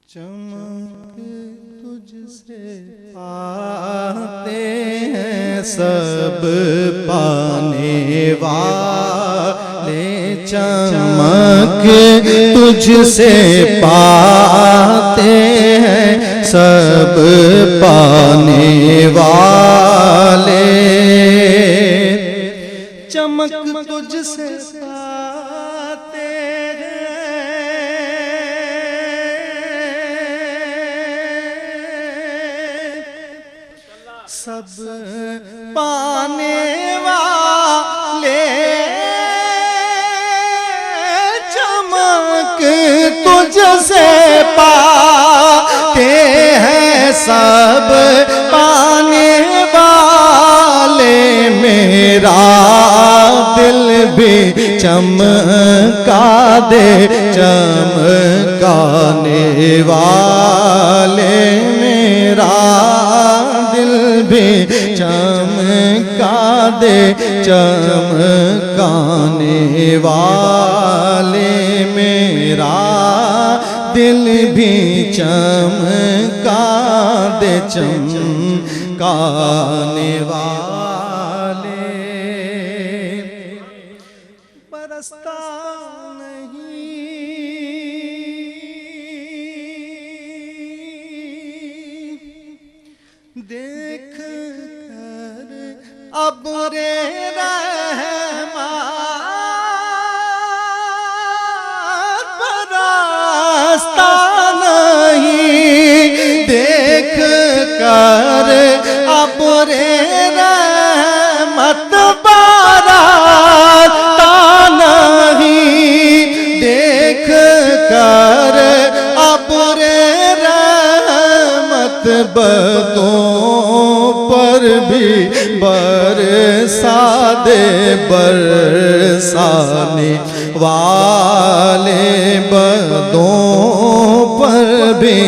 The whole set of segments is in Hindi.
चमक तुझसे पाते हैं सब पाने वाले, चमक तुझसे पाते हैं सब पाने वाले, चमक तुझसे पाते सब पाने वाले, चमक तुझसे पाते हैं सब पाने वाले, मेरा दिल भी चमका दे चमकाने वाले, मेरा दिल भी चमका दे चमकाने वाले, मेरा दिल भी चमका दे चमकाने वाले। बरसता देख कर अब्रे रहमत बरसता नहीं, देख कर अब्रे रहमत बरसता नहीं, देख कर अब्रे रहमत बदों पर भी बरसा दे बरसाने वाले, बदों पर भी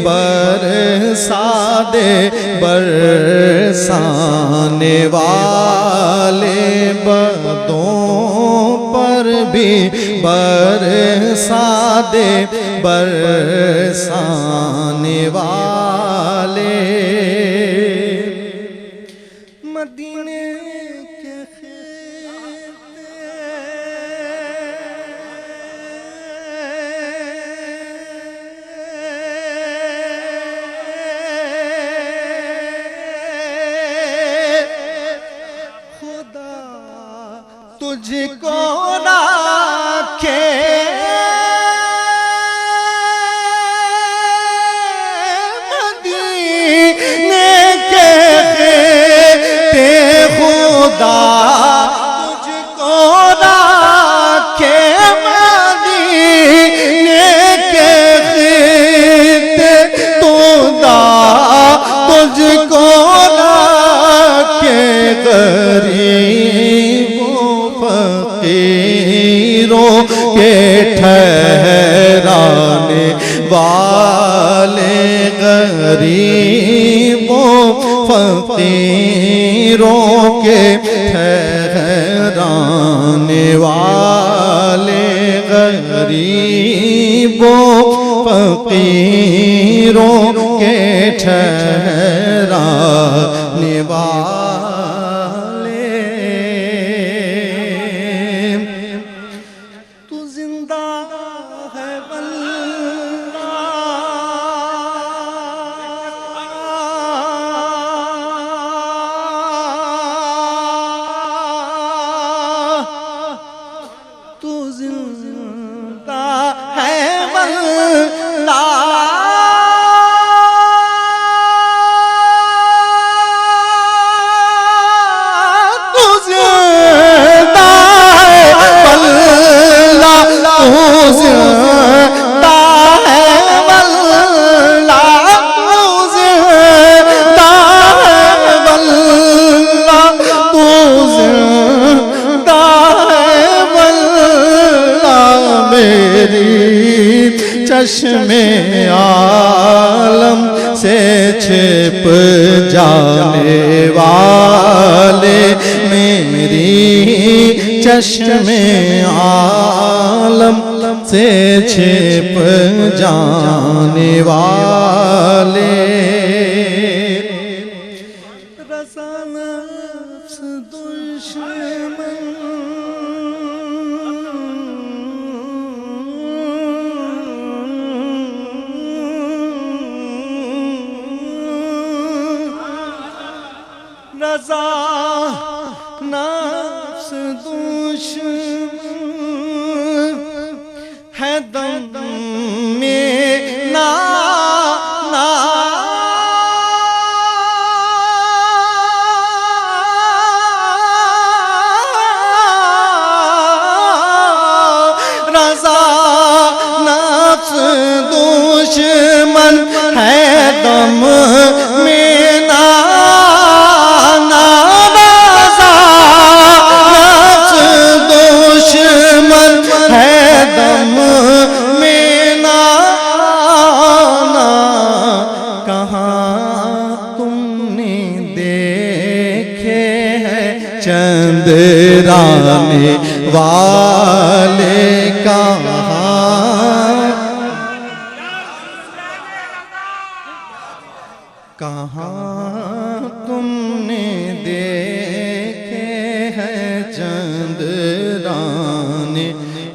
बरसा दे बरसाने वाले, बदों पर भी बरसा दे बरसाने वाले। मदीने के खुदा तुझको राखे, तुझको राखे मदीने के खिते, खुदा तुझको राखे गरीबों फकीरों के ठहराने वाले, गरीबों फकीरों के ठहराने वाले, गरीबों फकीरों के ठहराने वाले। तू जिंदा है तू जिंदा है वल्ला, तू जिंदा है वल्ला, तू जिंदा है वल्ला, तू जिंदा है वल्ला, तू जिंदा मेरी चश्मे आलम से छिप जाने वाले, मेरी चश्मे आलम से छिप जाने वाले रज़ा नफ्स दुश्मन रज़ा नफ्स दुश्मन है दम में ना ना रज़ा नफ्स दुश्मन है दम में ना ना रज़ा नफ्स दुश्मन है दम में ना ना कहाँ तुमने देखे हैं चंद्राने वाले कहाँ तुमने देखे हैं चंद्राने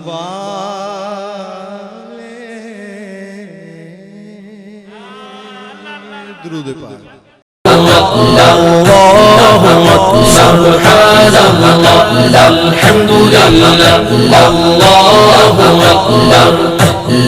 वाले दुरूद पाक